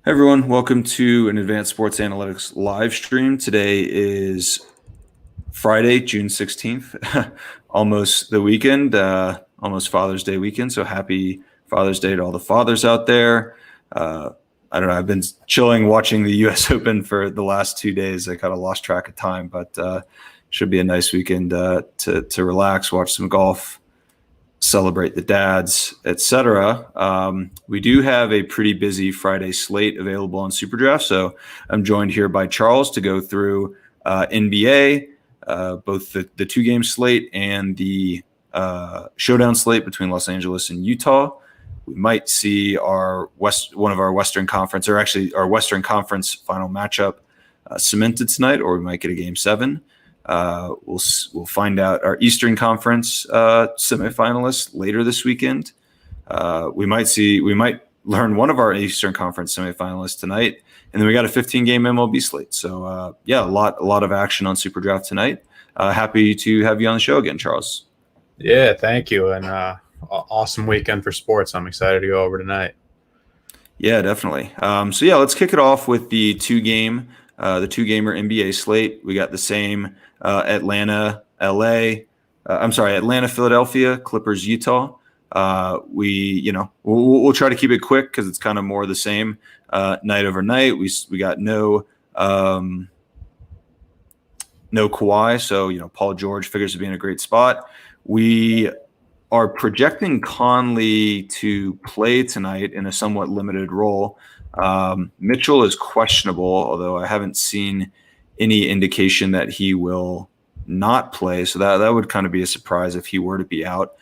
Hey everyone, welcome to an Advanced Sports Analytics live stream. Today is Friday, June 16th, almost the weekend, almost Father's Day weekend. So happy Father's Day to all the fathers out there. I don't know, I've been chilling watching the US Open for the last 2 days. I kind of lost track of time, but should be a nice weekend to relax, watch some golf, celebrate the dads, etc. We do have a pretty busy Friday slate available on SuperDraft, so I'm joined here by Charles to go through NBA, both the two-game slate and the showdown slate between Los Angeles and Utah. We might see one of our Western Conference, or actually our Western Conference final matchup cemented tonight, or we might get a Game 7. We'll find out our Eastern Conference semifinalists later this weekend. We might learn one of our Eastern Conference semifinalists tonight, and then we got a 15-game MLB slate. So a lot of action on SuperDraft tonight. Happy to have you on the show again, Charles. Yeah, thank you, and awesome weekend for sports. I'm excited to go over tonight. Yeah, definitely. Let's kick it off with the two-gamer NBA slate. We got the same Atlanta, Philadelphia, Clippers, Utah. We'll try to keep it quick because it's kind of more of the same night over night. We got no Kawhi, so Paul George figures to be in a great spot. We are projecting Conley to play tonight in a somewhat limited role. Mitchell is questionable, although I haven't seen any indication that he will not play. So that would kind of be a surprise if he were to be out.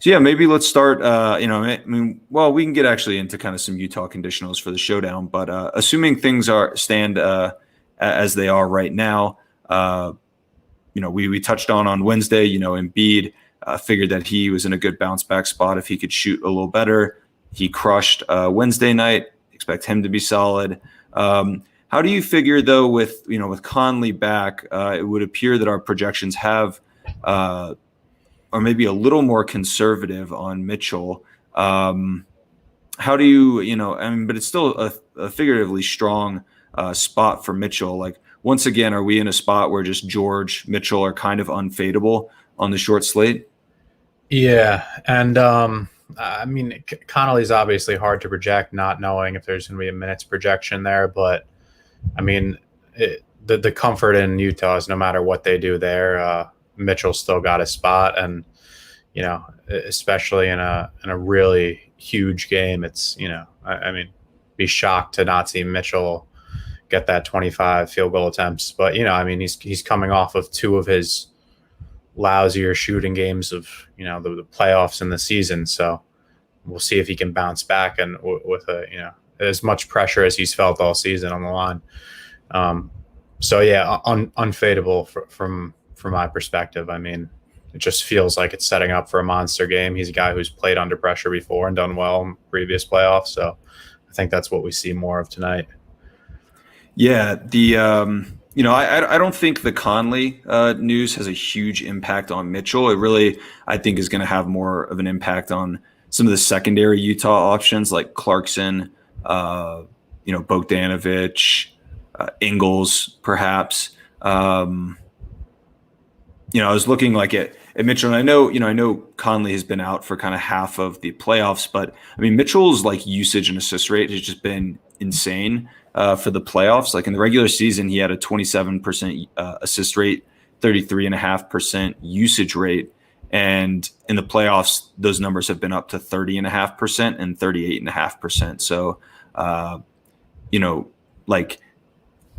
Maybe let's start. We can get actually into kind of some Utah conditionals for the showdown, but assuming things stand as they are right now, we touched on Wednesday. Embiid figured that he was in a good bounce back spot if he could shoot a little better. He crushed Wednesday night. Expect him to be solid. How do you figure, though, with Conley back, it would appear that our projections have are maybe a little more conservative on Mitchell. How do you, but it's still a figuratively strong spot for Mitchell. Like, once again, are we in a spot where just George, Mitchell are kind of unfadable on the short slate? Yeah, and Connolly's obviously hard to project, not knowing if there's going to be a minutes projection there. But the comfort in Utah is no matter what they do there, Mitchell's still got a spot, and especially in a really huge game, it's be shocked to not see Mitchell get that 25 field goal attempts. But he's coming off of two of his lousier shooting games of the playoffs in the season, so we'll see if he can bounce back and with as much pressure as he's felt all season on the line. Unfadable from my perspective. It just feels like it's setting up for a monster game. He's a guy who's played under pressure before and done well in previous playoffs, so I think that's what we see more of tonight. Yeah, I don't think the Conley news has a huge impact on Mitchell. It really, I think, is going to have more of an impact on some of the secondary Utah options like Clarkson, Bogdanovich, Ingles, perhaps. I was looking like at Mitchell, and I know Conley has been out for kind of half of the playoffs, but Mitchell's usage and assist rate has just been insane for the playoffs. Like in the regular season, he had a 27% assist rate, 33.5% usage rate. And in the playoffs, those numbers have been up to 30.5% and 38.5%. So,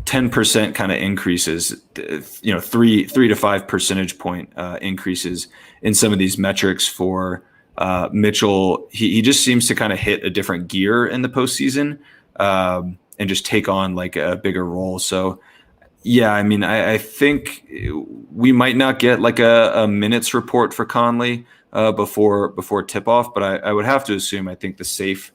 10% kind of increases, 3 to 5 percentage point increases in some of these metrics for Mitchell. He just seems to kind of hit a different gear in the postseason and just take on a bigger role. So, yeah, I think we might not get a minutes report for Conley before tip off, but I would have to assume, I think the safe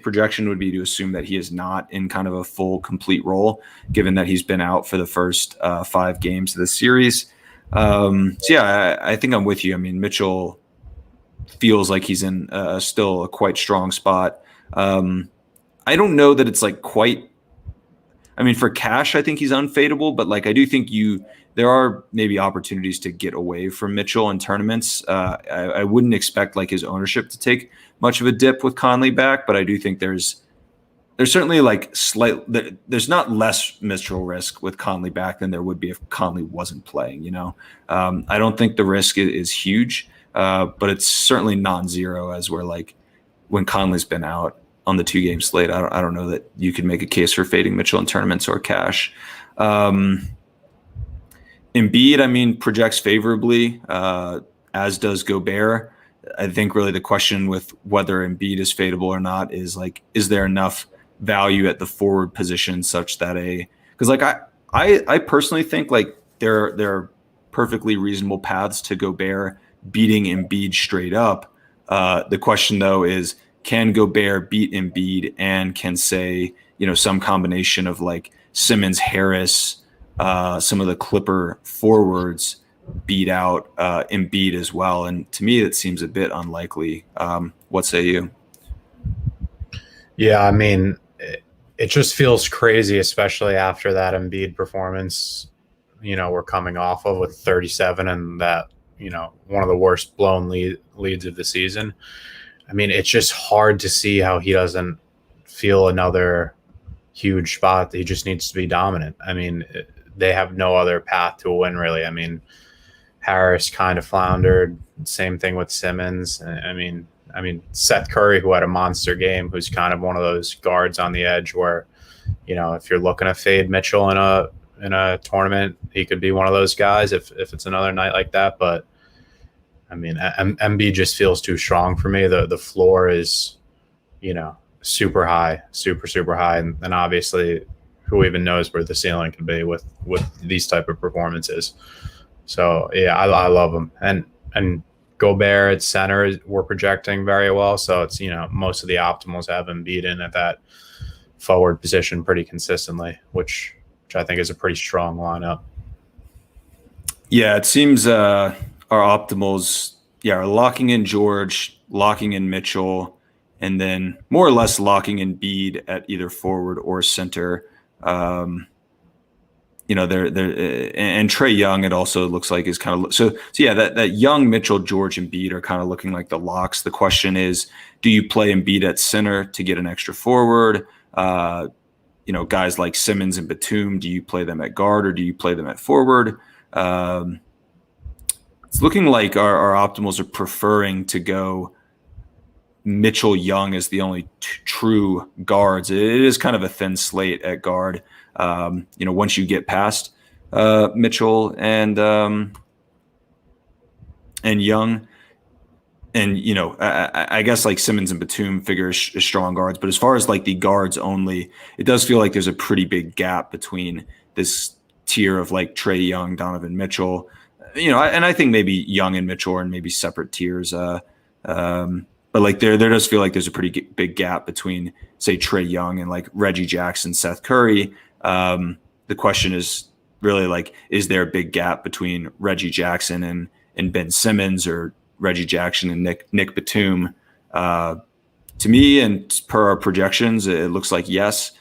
projection would be to assume that he is not in kind of a full complete role, given that he's been out for the first 5 games of the series. I think I'm with you. Mitchell feels like he's in still a quite strong spot. I don't know that it's like quite. I mean, for cash, I think he's unfadable, but like I do think there are maybe opportunities to get away from Mitchell in tournaments. I wouldn't expect like his ownership to take much of a dip with Conley back, but I do think there's certainly like there's not less Mitchell risk with Conley back than there would be if Conley wasn't playing. I don't think the risk is huge, but it's certainly non-zero as we're like when Conley's been out on the 2-game slate. I don't know that you could make a case for fading Mitchell in tournaments or cash. Embiid, I mean, projects favorably, as does Gobert. I think really the question with whether Embiid is fadeable or not is there enough value at the forward position such that because like I personally think like there are perfectly reasonable paths to Gobert beating Embiid straight up. The question though is, can Gobert beat Embiid and can say, some combination of like Simmons, Harris, some of the Clipper forwards beat out Embiid as well? And to me, it seems a bit unlikely. What say you? Yeah, I mean, it just feels crazy, especially after that Embiid performance, we're coming off of with 37 and that, one of the worst blown leads of the season. I mean, it's just hard to see how he doesn't feel another huge spot. He just needs to be dominant. I mean, they have no other path to a win, really. I mean, Harris kind of floundered. Same thing with Simmons. I mean, Seth Curry, who had a monster game, who's kind of one of those guards on the edge where, if you're looking to fade Mitchell in a tournament, he could be one of those guys if it's another night like that. But I mean, MB just feels too strong for me. The floor is, super high, super high, and obviously, who even knows where the ceiling can be with these type of performances. So yeah, I love him, and Gobert at center we're projecting very well. So it's most of the optimals have him beaten at that forward position pretty consistently, which I think is a pretty strong lineup. Yeah, it seems our optimals, are locking in George, locking in Mitchell, and then more or less locking in Embiid at either forward or center. There and Trae Young, it also looks like is kind of so yeah, that Young, Mitchell, George, and Embiid are kind of looking like the locks. The question is, do you play Embiid at center to get an extra forward? Guys like Simmons and Batum, do you play them at guard or do you play them at forward? It's looking like our optimals are preferring to go Mitchell, Young as the only true guards. It is kind of a thin slate at guard. Once you get past Mitchell and Young, and I guess like Simmons and Batum figure as strong guards, but as far as like the guards only, it does feel like there's a pretty big gap between this tier of like Trae Young, Donovan Mitchell, and I think maybe Young and Mitchell are in maybe separate tiers. But like there does feel like there's a pretty big gap between say Trae Young and like Reggie Jackson, Seth Curry. The question is really like, is there a big gap between Reggie Jackson and Ben Simmons, or Reggie Jackson and Nick Batum? To me, and per our projections, it looks like yes.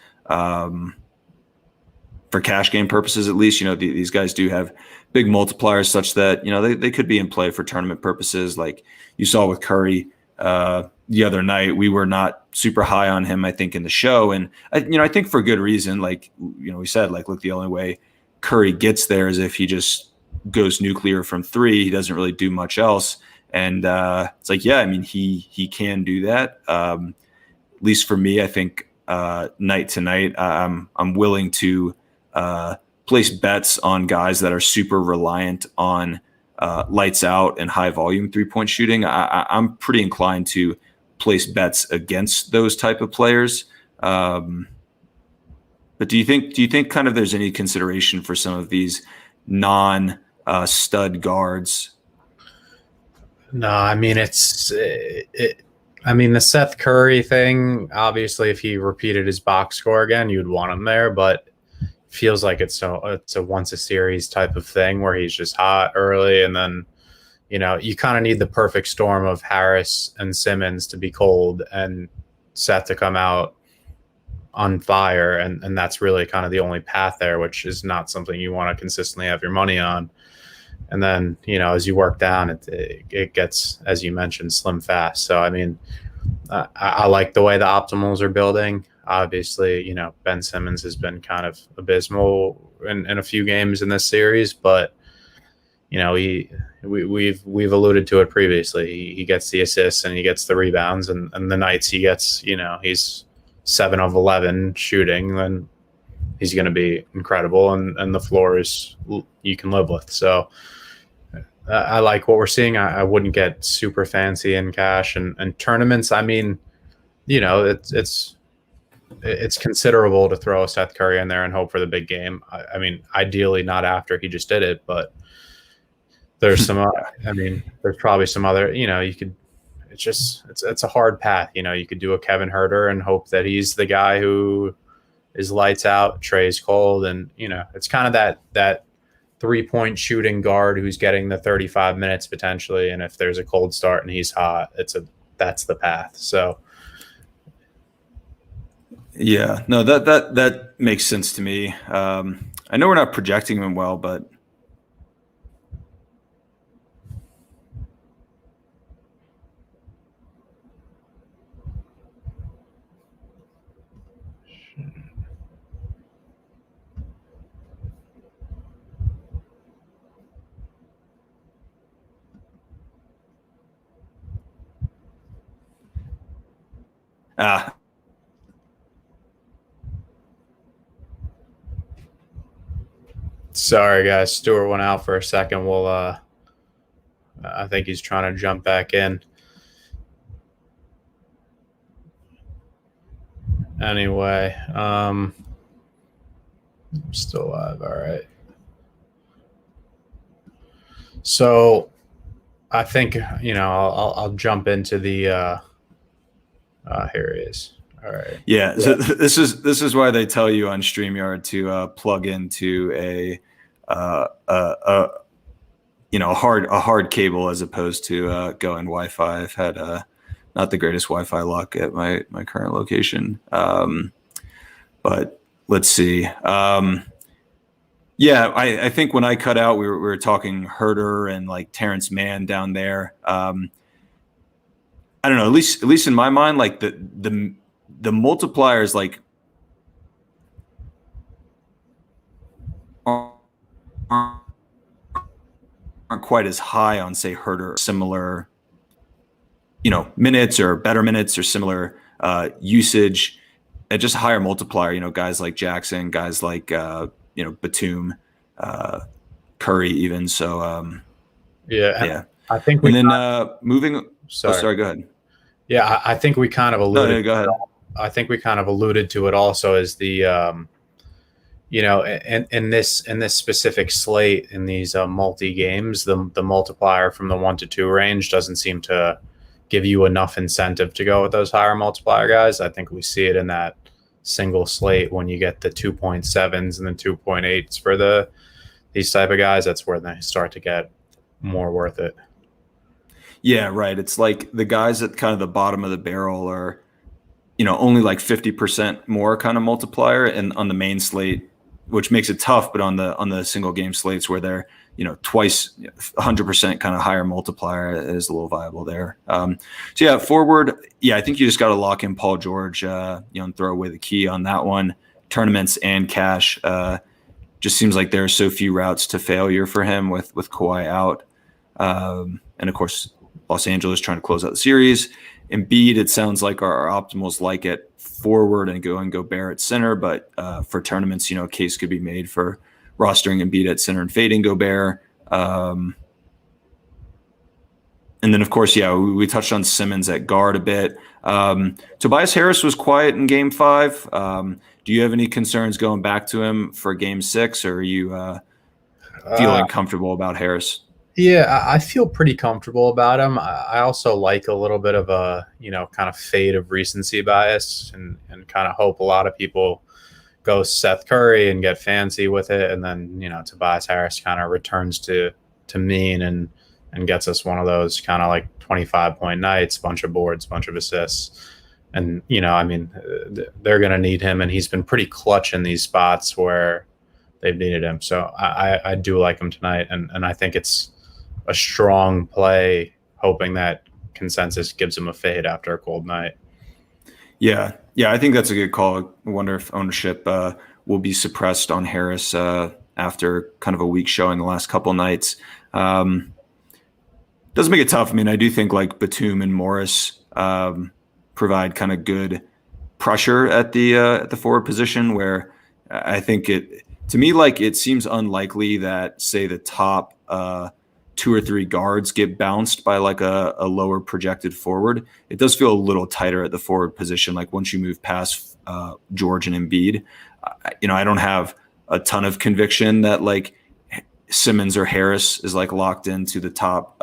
For cash game purposes, at least, these guys do have big multipliers such that, they could be in play for tournament purposes. Like you saw with Curry the other night, we were not super high on him, I think, in the show. And, I think for good reason. Like, we said, like, look, the only way Curry gets there is if he just goes nuclear from three. He doesn't really do much else. And it's like, yeah, I mean, he can do that. At least for me, I think night to night, I'm willing to place bets on guys that are super reliant on lights out and high volume 3-point shooting. I'm pretty inclined to place bets against those type of players. But do you think kind of there's any consideration for some of these non stud guards? No, I mean, I mean, the Seth Curry thing, obviously, if he repeated his box score again, you'd want him there, but it feels like it's a once a series type of thing where he's just hot early, and then, you kind of need the perfect storm of Harris and Simmons to be cold and set to come out on fire, and that's really kind of the only path there, which is not something you want to consistently have your money on. And then, as you work down, it gets, as you mentioned, slim fast. So, I mean, I like the way the optimals are building. Obviously, Ben Simmons has been kind of abysmal in a few games in this series, but we've alluded to it previously. He gets the assists and he gets the rebounds, and the nights he gets, he's 7 of 11 shooting, then he's going to be incredible, and the floor is you can live with. So I like what we're seeing. I wouldn't get super fancy in cash and tournaments. I mean, it's considerable to throw Seth Curry in there and hope for the big game. I mean, ideally not after he just did it, but there's some. There's probably some other. You could. It's a hard path. You could do a Kevin Huerter and hope that he's the guy who is lights out, Trey's cold, and it's kind of that 3-point shooting guard who's getting the 35 minutes potentially, and if there's a cold start and he's hot, that's the path. So yeah, no, that makes sense to me. I know we're not projecting him well, but sorry guys, Stuart went out for a second. We'll I think he's trying to jump back in. Anyway, still alive. All right. So I think, I'll jump into the here he is. All right. Yeah. So this is why they tell you on StreamYard to plug into a hard cable as opposed to going Wi-Fi. I've had not the greatest Wi-Fi luck at my current location. But let's see. Yeah, I think when I cut out, we were talking Herder and like Terrence Mann down there. I don't know. At least in my mind, like the multipliers like aren't quite as high on, say, Herder. Similar, minutes or better minutes or similar usage at just a higher multiplier. Guys like Jackson, guys like Batum, Curry, even. So yeah. I think we. And then moving. Sorry, go ahead. Yeah, I think we kind of alluded. No, go ahead. I think we kind of alluded to it also as the, in this specific slate, in these multi games, the multiplier from the 1 to 2 range doesn't seem to give you enough incentive to go with those higher multiplier guys. I think we see it in that single slate when you get the 2.7s and the 2.8s for these type of guys. That's where they start to get more worth it. Yeah, right. It's like the guys at kind of the bottom of the barrel are, only like 50% more kind of multiplier, and on the main slate, which makes it tough, but on the single game slates where they're, twice 100% kind of higher multiplier is a little viable there. So yeah, forward. Yeah, I think you just got to lock in Paul George, and throw away the key on that one. Tournaments and cash. Just seems like there are so few routes to failure for him with Kawhi out. And of course, Los Angeles trying to close out the series. Embiid, it sounds like our optimals like it forward and Gobert at center, but for tournaments, a case could be made for rostering Embiid at center and fading Gobert. And then, of course, we touched on Simmons at guard a bit. Tobias Harris was quiet in Game 5. Do you have any concerns going back to him for Game 6, or are you feeling comfortable about Harris? Yeah, I feel pretty comfortable about him. I also like a little bit of a, kind of fade of recency bias and kind of hope a lot of people go Seth Curry and get fancy with it. And then, Tobias Harris kind of returns to mean and gets us one of those kind of like 25-point nights, bunch of boards, bunch of assists. And, I mean, they're going to need him, and he's been pretty clutch in these spots where they've needed him. So I do like him tonight, and I think it's a strong play, hoping that consensus gives him a fade after a cold night. Yeah, yeah, I think that's a good call. I wonder if ownership will be suppressed on Harris after kind of a weak showing the last couple nights. Does make it tough. I mean, I do think like Batum and Morris provide kind of good pressure at the forward position, where I think to me, like, it seems unlikely that, say, the top two or three guards get bounced by like a lower projected forward. It does feel a little tighter at the forward position. Like once you move past George and Embiid, I don't have a ton of conviction that like Simmons or Harris is like locked into the top,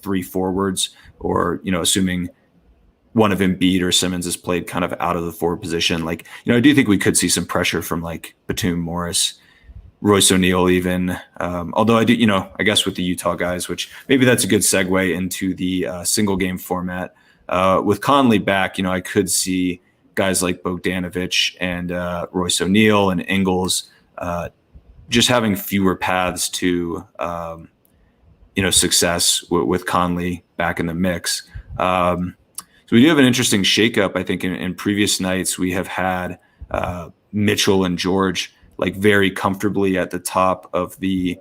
three forwards, or, assuming one of Embiid or Simmons is played kind of out of the forward position. Like, I do think we could see some pressure from like Batum, Morris, Royce O'Neal even. Although I do, I guess with the Utah guys, which maybe that's a good segue into the single game format. With Conley back, I could see guys like Bogdanovich and Royce O'Neal and Ingles just having fewer paths to, success with Conley back in the mix. So we do have an interesting shakeup. I think in previous nights we have had Mitchell and George like very comfortably at the top of the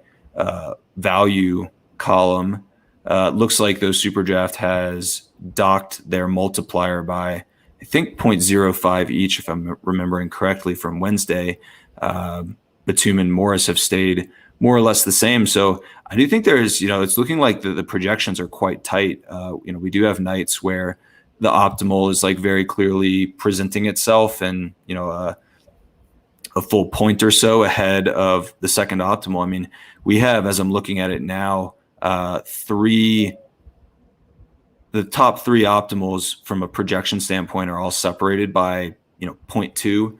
value column. Looks like those SuperDraft has docked their multiplier by, I think, 0.05 each, if I'm remembering correctly from Wednesday. Batum and Morris have stayed more or less the same. So I do think there's, it's looking like the projections are quite tight. We do have nights where the optimal is like very clearly presenting itself, and, a full point or so ahead of the second optimal. I mean, we have, as I'm looking at it now, the top three optimals from a projection standpoint are all separated by, 0.2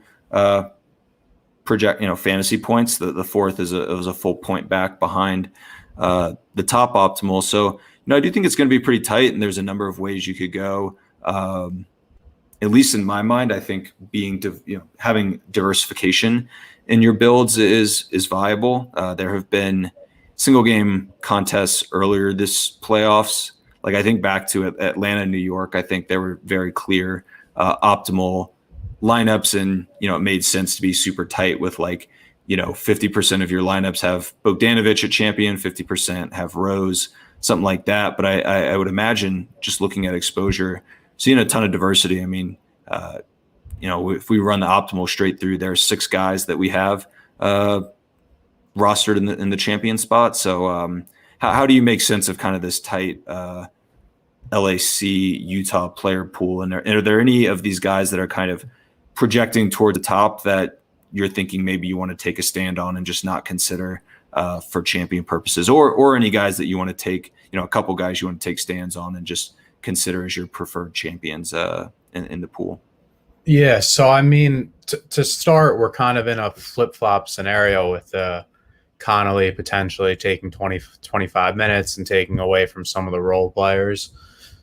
fantasy points. The fourth is a full point back behind the top optimal. So, I do think it's going to be pretty tight, and there's a number of ways you could go. At least in my mind, I think having diversification in your builds is viable. There have been single game contests earlier this playoffs. Like I think back to Atlanta, New York, I think there were very clear optimal lineups, and it made sense to be super tight with like 50% of your lineups have Bogdanovich at champion, 50% have Rose, something like that. But I would imagine, just looking at exposure, seeing a ton of diversity. I mean, if we run the optimal straight through, there's 6 guys that we have rostered in the champion spot. So how do you make sense of kind of this tight LAC Utah player pool? And are there any of these guys that are kind of projecting toward the top that you're thinking maybe you want to take a stand on and just not consider for champion purposes, or any guys that you want to take, a couple guys you want to take stands on and just consider as your preferred champions in the pool? Yeah, so I mean, to start, we're kind of in a flip-flop scenario with Connolly potentially taking 25 minutes and taking away from some of the role players.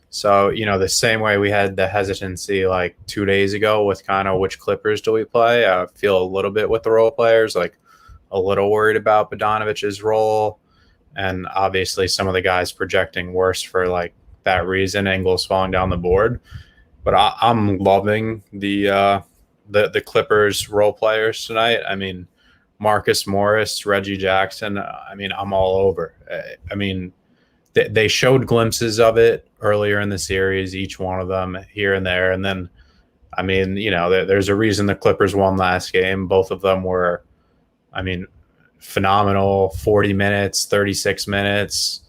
So, the same way we had the hesitancy like 2 days ago with kind of which Clippers do we play, I feel a little bit with the role players, like a little worried about Bogdanovich's role. And obviously some of the guys projecting worse for like that reason, Ingles falling down the board. But I'm loving the Clippers role players tonight. I mean, Marcus Morris, Reggie Jackson, I mean, I'm all over. I mean, they showed glimpses of it earlier in the series, each one of them here and there. And then, I mean, there's a reason the Clippers won last game. Both of them were, I mean, phenomenal, 40 minutes, 36 minutes.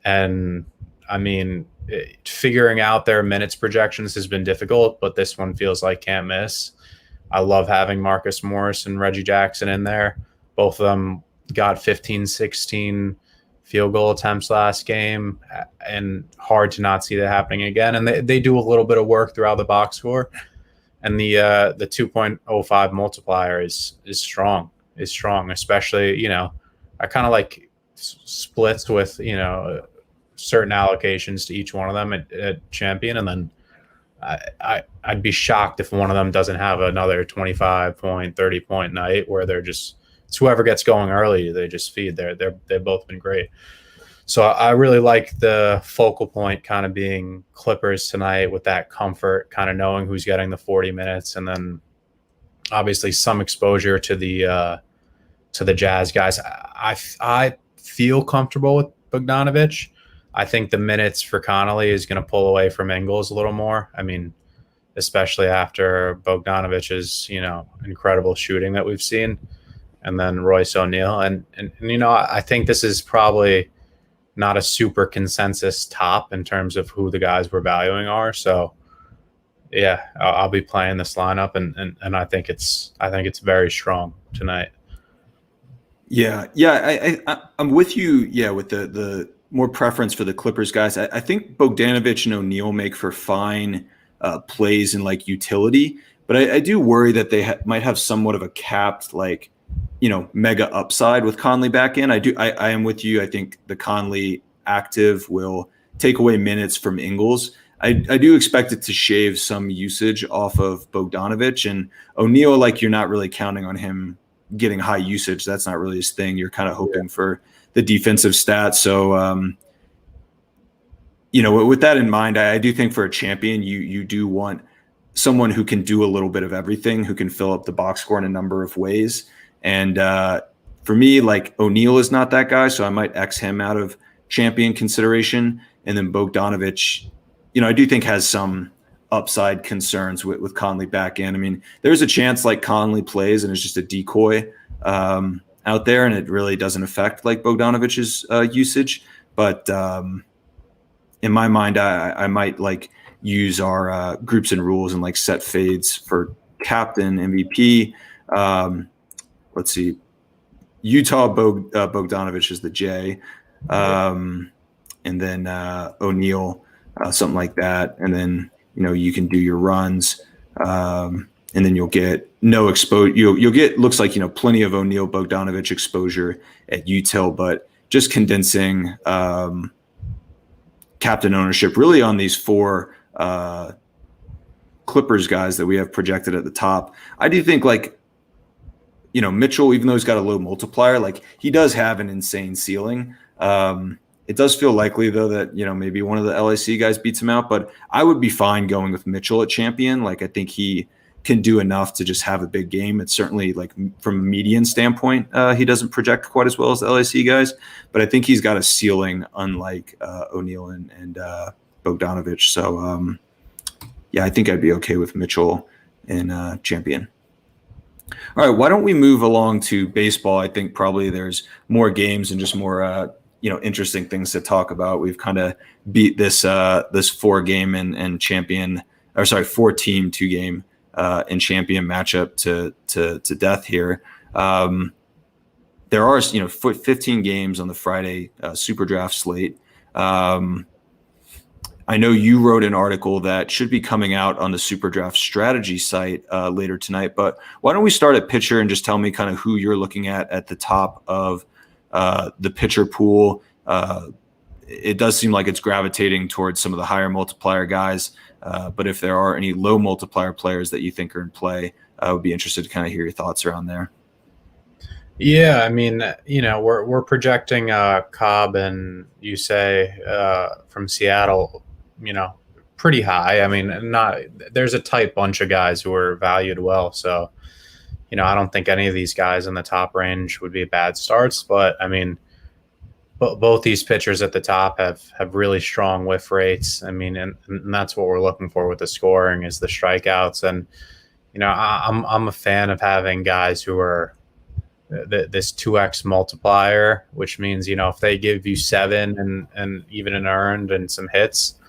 And, I mean, figuring out their minutes projections has been difficult, but this one feels like can't miss. I love having Marcus Morris and Reggie Jackson in there. Both of them got 15, 16 field goal attempts last game, and hard to not see that happening again. And they do a little bit of work throughout the box score. And the 2.05 multiplier is strong, especially, I kind of like splits with, certain allocations to each one of them at champion. And then I'd be shocked if one of them doesn't have another 25-point, 30-point night where it's whoever gets going early, they just feed. They've both been great. So I really like the focal point kind of being Clippers tonight with that comfort, kind of knowing who's getting the 40 minutes, and then obviously some exposure to the Jazz guys. I feel comfortable with Bogdanovich. I think the minutes for Connolly is going to pull away from Ingles a little more. I mean, especially after Bogdanovich's incredible shooting that we've seen, and then Royce O'Neal, and I think this is probably not a super consensus top in terms of who the guys we're valuing are. So yeah, I'll be playing this lineup, and I think it's very strong tonight. Yeah, I'm with you. Yeah, with the more preference for the Clippers guys. I think Bogdanovich and O'Neal make for fine plays in like utility, but I do worry that they might have somewhat of a capped mega upside with Conley back in. I am with you. I think the Conley active will take away minutes from Ingles. I do expect it to shave some usage off of Bogdanovich and O'Neal. Like, you're not really counting on him getting high usage. That's not really his thing. You're kind of hoping for the defensive stats. So, with that in mind, I do think for a champion, you do want someone who can do a little bit of everything, who can fill up the box score in a number of ways. And for me, like, O'Neal is not that guy, so I might X him out of champion consideration. And then Bogdanovich, I do think has some upside concerns with Conley back in. I mean, there's a chance like Conley plays and is just a decoy out there, and it really doesn't affect like Bogdanovich's usage. But in my mind, I might like use our groups and rules and like set fades for captain, MVP. Let's see, Utah Bogdanovich is the J, and then O'Neal, something like that, and then you can do your runs, and then you'll get no exposure. You'll get, looks like plenty of O'Neal Bogdanovich exposure at util, but just condensing captain ownership really on these four Clippers guys that we have projected at the top. I do think like Mitchell, even though he's got a low multiplier, like he does have an insane ceiling. It does feel likely though that maybe one of the LAC guys beats him out, but I would be fine going with Mitchell at champion. Like, I think he can do enough to just have a big game. It's certainly like from a median standpoint, he doesn't project quite as well as the LAC guys, but I think he's got a ceiling unlike O'Neal and Bogdanovich. So yeah, I think I'd be okay with Mitchell in champion. All right, why don't we move along to baseball? I think probably there's more games and just more interesting things to talk about. We've kind of beat this 4-game and champion, or sorry, 4-team 2-game and champion matchup to death here. There are 15 games on the Friday SuperDraft slate. I know you wrote an article that should be coming out on the SuperDraft strategy site later tonight, but why don't we start at pitcher and just tell me kind of who you're looking at the top of the pitcher pool. It does seem like it's gravitating towards some of the higher multiplier guys, but if there are any low multiplier players that you think are in play, I would be interested to kind of hear your thoughts around there. Yeah, I mean, we're projecting Cobb and Yusei from Seattle, pretty high. I mean, there's a tight bunch of guys who are valued well, so I don't think any of these guys in the top range would be bad starts. But I mean, both these pitchers at the top have really strong whiff rates. I mean, and that's what we're looking for with the scoring is the strikeouts. And I'm a fan of having guys who are this 2x multiplier, which means if they give you 7 and even an earned and some hits,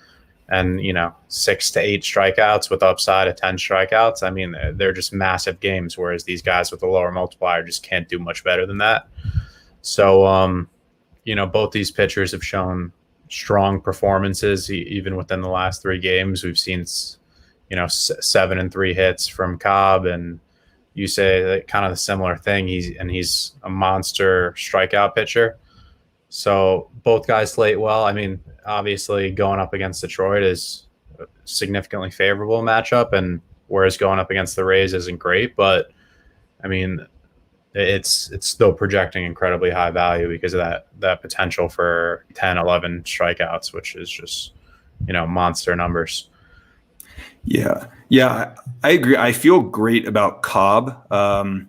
and 6 to 8 strikeouts with upside of 10 strikeouts, I mean, they're just massive games, whereas these guys with a lower multiplier just can't do much better than that. So both these pitchers have shown strong performances even within the last 3 games. We've seen 7 and 3 hits from Cobb, and you say that kind of the similar thing. He's a monster strikeout pitcher. So both guys slate well. I mean, obviously going up against Detroit is significantly favorable matchup, and whereas going up against the Rays isn't great, but I mean, it's still projecting incredibly high value because of that potential for 10, 11 strikeouts, which is just, monster numbers. Yeah. Yeah. I agree. I feel great about Cobb.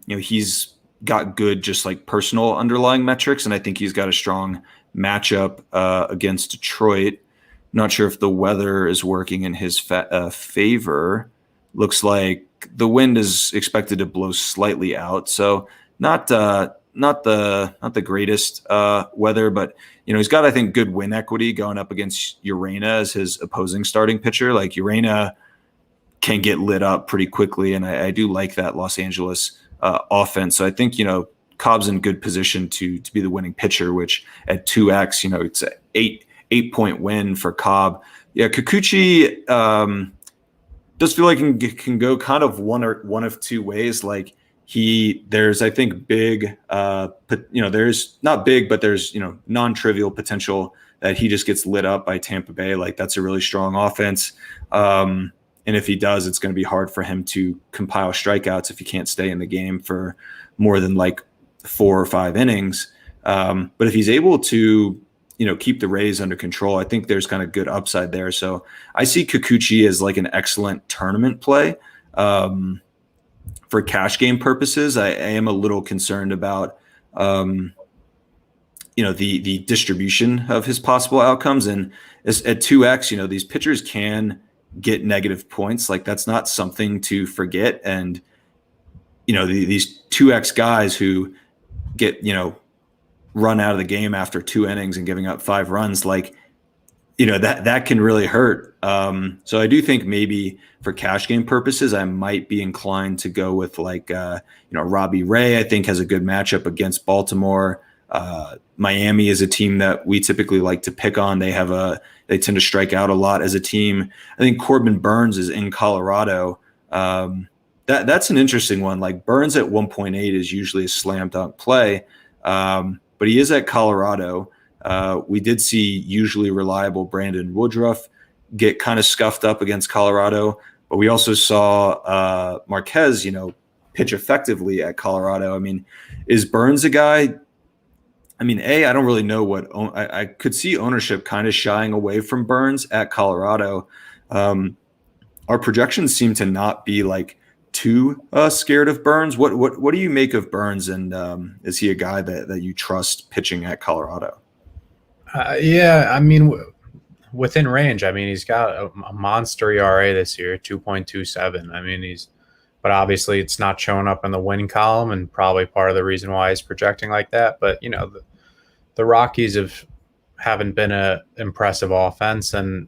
He's got good, just like personal underlying metrics, and I think he's got a strong matchup against Detroit. Not sure if the weather is working in his favor. Looks like the wind is expected to blow slightly out, so not the greatest weather, but he's got, I think, good win equity going up against Urena as his opposing starting pitcher. Like Urena can get lit up pretty quickly, and I do like that Los Angeles offense. So I think Cobb's in good position to be the winning pitcher, which at 2x, it's an 8-point win for Cobb. Yeah, Kikuchi does feel like can go kind of one of two ways. Like there's, I think, big, there's not big, but there's non-trivial potential that he just gets lit up by Tampa Bay. Like that's a really strong offense. And if he does, it's going to be hard for him to compile strikeouts if he can't stay in the game for more than like 4 or 5 innings. But if he's able to, keep the Rays under control, I think there's kind of good upside there. So I see Kikuchi as like an excellent tournament play. For cash game purposes, I am a little concerned about, the distribution of his possible outcomes. And at 2x, these pitchers can get negative points. Like that's not something to forget. And these 2x guys who get run out of the game after 2 innings and giving up 5 runs, like that can really hurt. So I do think maybe for cash game purposes, I might be inclined to go with like Robbie Ray. I think has a good matchup against Baltimore. Miami is a team that we typically like to pick on. They tend to strike out a lot as a team. I think Corbin Burns is in Colorado. That's an interesting one. Like Burns at 1.8 is usually a slam dunk play, but he is at Colorado. We did see usually reliable Brandon Woodruff get kind of scuffed up against Colorado, but we also saw Marquez, pitch effectively at Colorado. I mean, is Burns a guy? I mean, I don't really know what I could see ownership kind of shying away from Burns at Colorado. Our projections seem to not be like too scared of Burns. What do you make of Burns, and is he a guy that you trust pitching at Colorado? Yeah, I mean, within range. I mean, he's got a monster ERA this year, 2.27. I mean, but obviously it's not showing up in the win column, and probably part of the reason why he's projecting like that. But the Rockies haven't been a impressive offense, and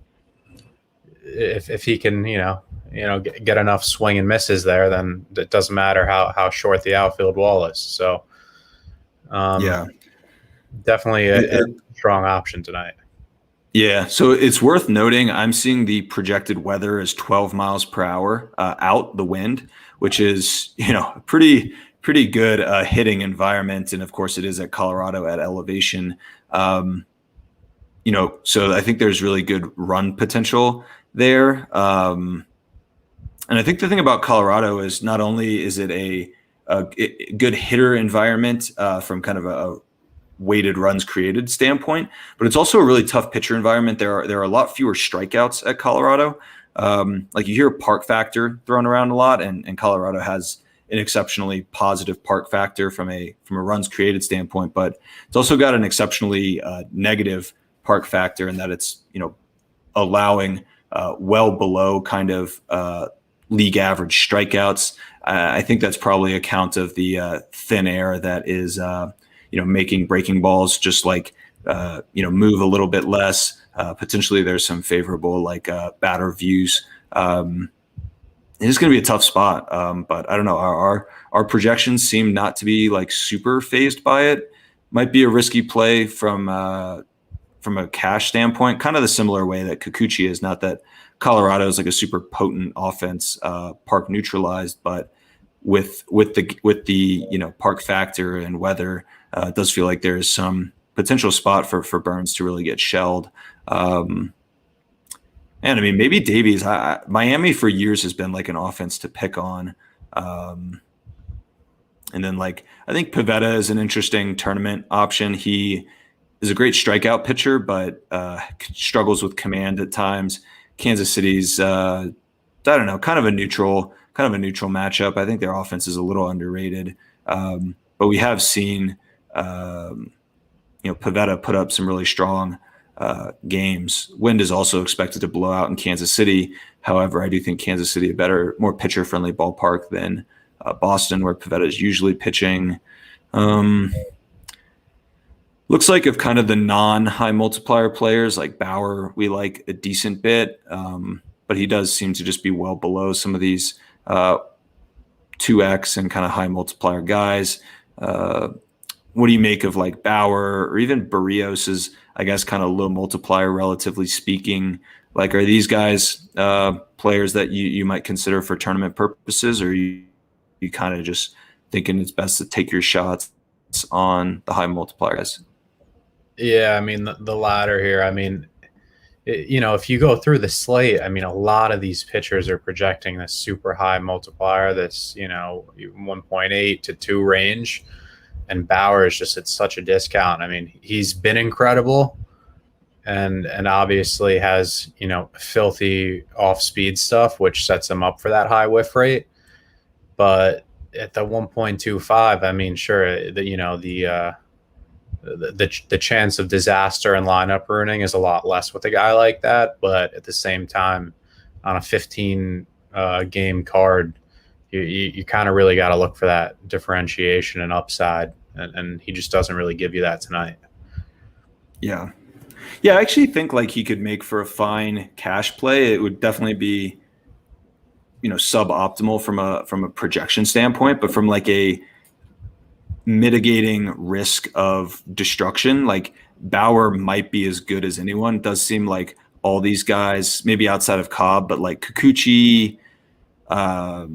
if he can get enough swing and misses there, then it doesn't matter how short the outfield wall is. So definitely a strong option tonight. Yeah, so it's worth noting I'm seeing the projected weather as 12 miles per hour out the wind, which is pretty good hitting environment, and of course it is at Colorado at elevation. So I think there's really good run potential there. And I think the thing about Colorado is not only is it a good hitter environment from kind of a weighted runs created standpoint, but it's also a really tough pitcher environment. There are a lot fewer strikeouts at Colorado. Like you hear park factor thrown around a lot, and Colorado has an exceptionally positive park factor from a runs created standpoint, but it's also got an exceptionally negative park factor in that it's allowing well below kind of league average strikeouts. I think that's probably a count of the thin air that is making breaking balls just like move a little bit less. Potentially there's some favorable like batter views. It's going to be a tough spot, but I don't know. Our projections seem not to be like super phased by it. Might be a risky play from a cash standpoint, kind of the similar way that Kikuchi is. Not that Colorado is like a super potent offense, park neutralized, but with the park factor and weather, it does feel like there is some potential spot for Burns to really get shelled. And I mean, maybe Davies. Miami for years has been like an offense to pick on. Um, and then like I think Pivetta is an interesting tournament option. He is a great strikeout pitcher, but struggles with command at times. Kansas City's I don't know, kind of a neutral matchup. I think their offense is a little underrated, but we have seen Pivetta put up some really strong games. Wind is also expected to blow out in Kansas City. However, I do think Kansas City a better, more pitcher friendly ballpark than Boston, where Pivetta is usually pitching. Um, Looks like of kind of the non-high multiplier players like Bauer, we like a decent bit, but he does seem to just be well below some of these 2x and kind of high multiplier guys. What do you make of like Bauer or even Barrios is, I guess, kind of low multiplier, relatively speaking? Like, are these guys players that you might consider for tournament purposes, or you kind of just thinking it's best to take your shots on the high multiplier guys? Yeah, I mean the latter here. I mean, if you go through the slate, I mean, a lot of these pitchers are projecting this super high multiplier, this 1.8 to 2 range, and Bauer is just at such a discount. I mean, he's been incredible, and obviously has filthy off speed stuff, which sets him up for that high whiff rate. But at the 1.25, I mean, sure, the chance of disaster and lineup ruining is a lot less with a guy like that. But at the same time, on a 15 game card, you kind of really got to look for that differentiation and upside, and he just doesn't really give you that tonight. Yeah. Yeah, I actually think like he could make for a fine cash play. It would definitely be, suboptimal from a projection standpoint, but from like a mitigating risk of destruction, like Bauer might be as good as anyone. It does seem like all these guys, maybe outside of Cobb, but like Kikuchi, I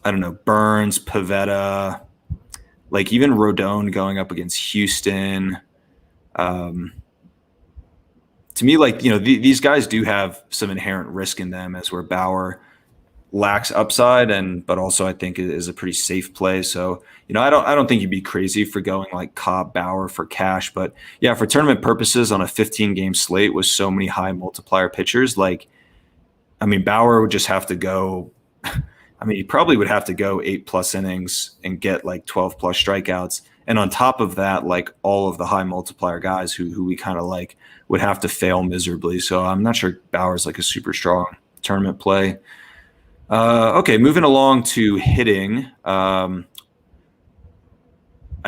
don't know, Burns, Pivetta, like even Rodon going up against Houston. To me, like, these guys do have some inherent risk in them, as where Bauer lacks upside, but also I think is a pretty safe play. So, I don't think you'd be crazy for going like Cobb, Bauer for cash, but yeah, for tournament purposes on a 15 game slate with so many high multiplier pitchers, like, I mean, Bauer would just have to go. I mean, he probably would have to go 8+ innings and get like 12+ strikeouts. And on top of that, like all of the high multiplier guys who we kind of like would have to fail miserably. So I'm not sure Bauer's like a super strong tournament play. Okay, moving along to hitting. I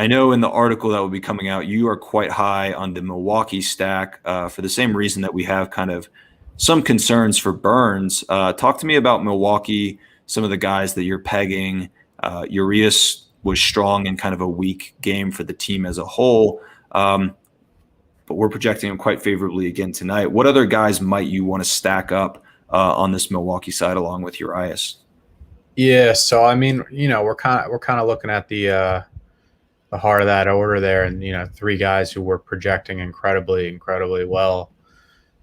know in the article that will be coming out, you are quite high on the Milwaukee stack for the same reason that we have kind of some concerns for Burns. Talk to me about Milwaukee, some of the guys that you're pegging. Urias was strong in kind of a weak game for the team as a whole, but we're projecting him quite favorably again tonight. What other guys might you want to stack up on this Milwaukee side along with Urias? Yeah, so I mean, we're kind of looking at the heart of that order there, and 3 guys who were projecting incredibly well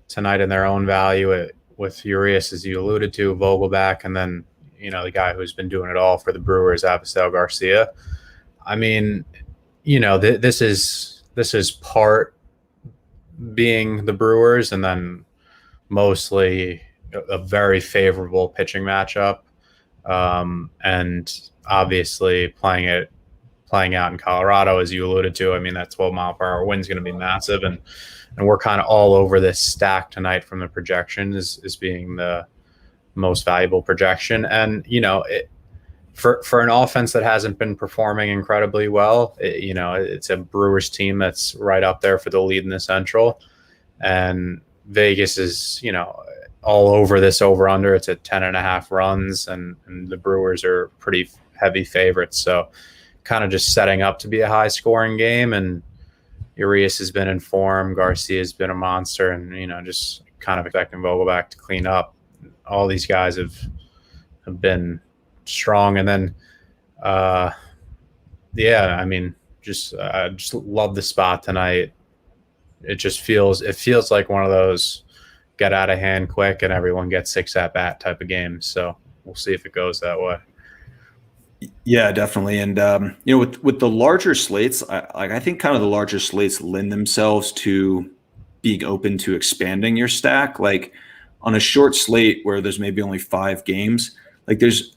tonight in their own value, with Urias, as you alluded to, Vogelback, and then the guy who's been doing it all for the Brewers, Avisel Garcia. I mean, this is part being the Brewers, and then mostly a very favorable pitching matchup, and obviously playing out in Colorado, as you alluded to. I mean, that 12-mile-per-hour wind is going to be massive, and we're kind of all over this stack tonight from the projection as being the most valuable projection. And for an offense that hasn't been performing incredibly well, it's a Brewers team that's right up there for the lead in the Central, and Vegas is all over this over under. It's at 10.5 runs, and the Brewers are pretty heavy favorites. So kind of just setting up to be a high scoring game, and Urias has been in form. Garcia has been a monster, and just kind of expecting Vogelback to clean up. All these guys have been strong. And then, yeah, I mean, just love the spot tonight. It feels like one of those get out of hand quick and everyone gets 6 at bat type of games. So we'll see if it goes that way. Yeah, definitely. And with the larger slates, I think kind of the larger slates lend themselves to being open to expanding your stack. Like on a short slate where there's maybe only 5 games, like there's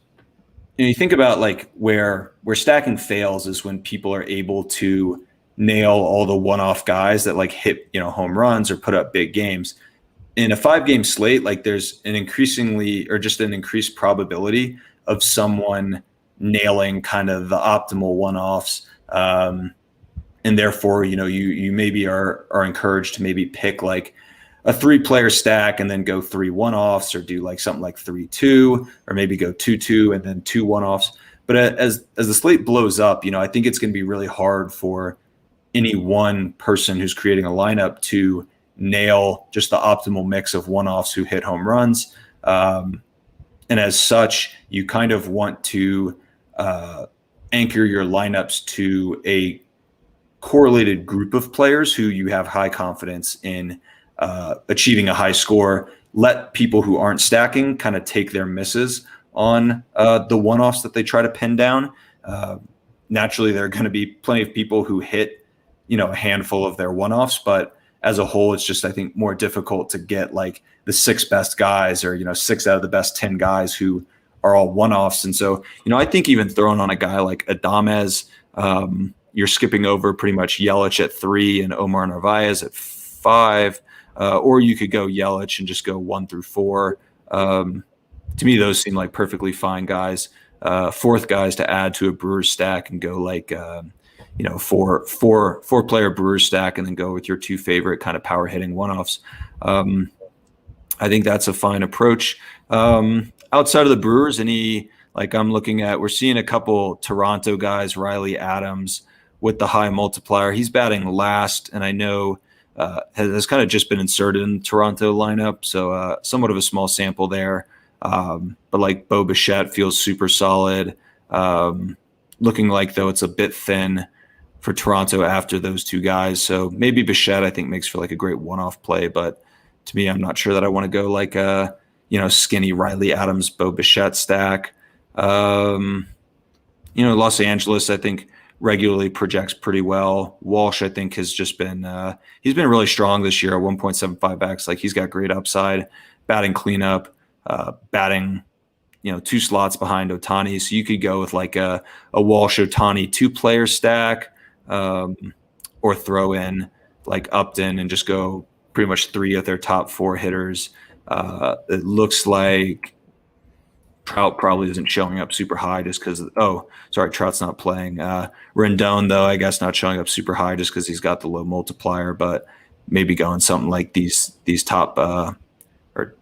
you think about like where stacking fails is when people are able to nail all the one-off guys that like hit home runs or put up big games. In a 5-game slate, like there's an increasingly or just an increased probability of someone nailing kind of the optimal one-offs, and therefore you maybe are encouraged to maybe pick like a 3-player stack and then go 3 one-offs, or do like something like 3-2, or maybe go 2-2 and then 2 one-offs. But as the slate blows up, I think it's going to be really hard for any one person who's creating a lineup to nail just the optimal mix of one-offs who hit home runs. And as such, you kind of want to anchor your lineups to a correlated group of players who you have high confidence in achieving a high score. Let people who aren't stacking kind of take their misses on the one-offs that they try to pin down. Naturally, there are going to be plenty of people who hit a handful of their one-offs, but as a whole, it's just, I think, more difficult to get like the 6 best guys, or 6 out of the best 10 guys who are all one-offs. And so I think even throwing on a guy like Adames, you're skipping over pretty much Yelich at 3 and Omar Narvaez at 5, or you could go Yelich and just go 1 through 4. To me, those seem like perfectly fine guys. 4th guys to add to a Brewers stack and go like four-player Brewers stack, and then go with your 2 favorite kind of power hitting one-offs. I think that's a fine approach. Outside of the Brewers, we're seeing a couple Toronto guys, Riley Adams with the high multiplier. He's batting last, and I know has kind of just been inserted in the Toronto lineup, so somewhat of a small sample there. But like Bo Bichette feels super solid. Looking like, though, it's a bit thin for Toronto after those 2 guys. So maybe Bichette, I think, makes for like a great one-off play. But to me, I'm not sure that I want to go like a skinny Riley Adams, Bo Bichette stack. Los Angeles, I think, regularly projects pretty well. Walsh, I think, has just been he's been really strong this year at 1.75x. Like, he's got great upside, batting cleanup, batting 2 slots behind Ohtani. So you could go with like a Walsh Ohtani 2-player stack, or throw in like Upton and just go pretty much 3 of their top 4 hitters. It looks like Trout probably isn't showing up super high just because Trout's not playing. Rendon, though, I guess not showing up super high just because he's got the low multiplier, but maybe going something like these top or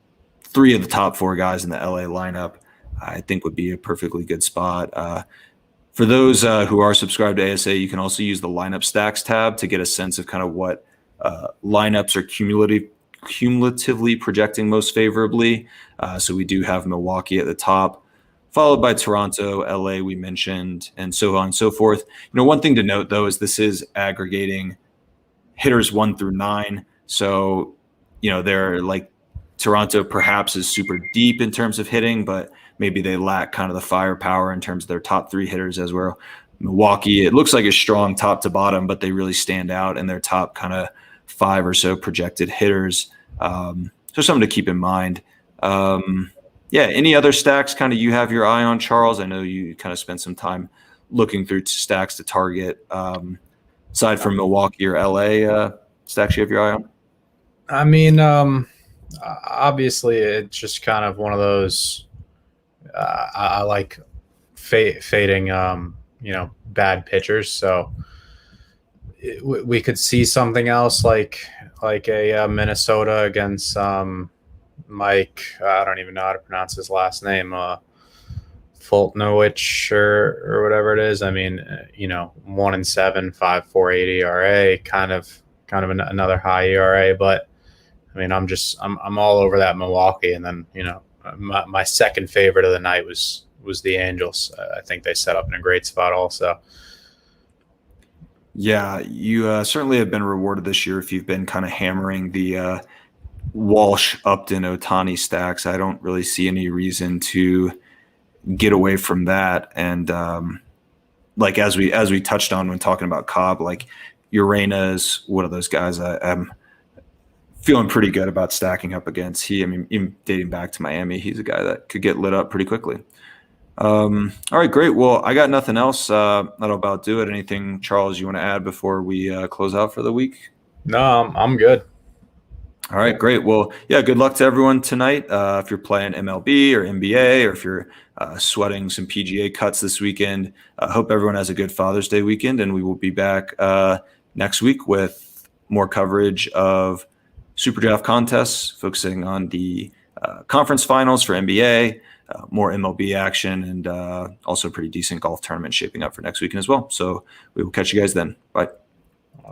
3 of the top 4 guys in the LA lineup, I think would be a perfectly good spot. For those who are subscribed to ASA, you can also use the lineup stacks tab to get a sense of kind of what lineups are cumulatively projecting most favorably. So we do have Milwaukee at the top, followed by Toronto, LA we mentioned, and so on and so forth. One thing to note, though, is this is aggregating hitters 1 through 9. So, they're like Toronto perhaps is super deep in terms of hitting, but maybe they lack kind of the firepower in terms of their top 3 hitters as well. Milwaukee, it looks like a strong top to bottom, but they really stand out in their top kind of 5 or so projected hitters. So something to keep in mind. Any other stacks kind of you have your eye on, Charles? I know you kind of spent some time looking through stacks to target. Aside from Milwaukee or LA, stacks you have your eye on? I mean, obviously, it's just kind of one of those. I like fading, bad pitchers. So we could see something else like a Minnesota against Mike. I don't even know how to pronounce his last name. Fultonowicz or whatever it is. I mean, 1-7, 5.48 ERA, kind of another high ERA. But I mean, I'm all over that Milwaukee, and then my second favorite of the night was the Angels. I think they set up in a great spot also. Yeah, you certainly have been rewarded this year if you've been kind of hammering the Walsh, Upton, Otani stacks. I don't really see any reason to get away from that. And like as we touched on when talking about Cobb, like Urena is one of those guys I'm feeling pretty good about stacking up against. I mean, even dating back to Miami, he's a guy that could get lit up pretty quickly. All right, great. Well, I got nothing else. That'll about do it. Anything, Charles, you want to add before we close out for the week? No, I'm good. All right, great. Well, yeah, good luck to everyone tonight. If you're playing MLB or NBA, or if you're sweating some PGA cuts this weekend, I hope everyone has a good Father's Day weekend, and we will be back next week with more coverage of SuperDraft contests, focusing on the conference finals for NBA, more MLB action, and also a pretty decent golf tournament shaping up for next weekend as well. So we will catch you guys then. Bye.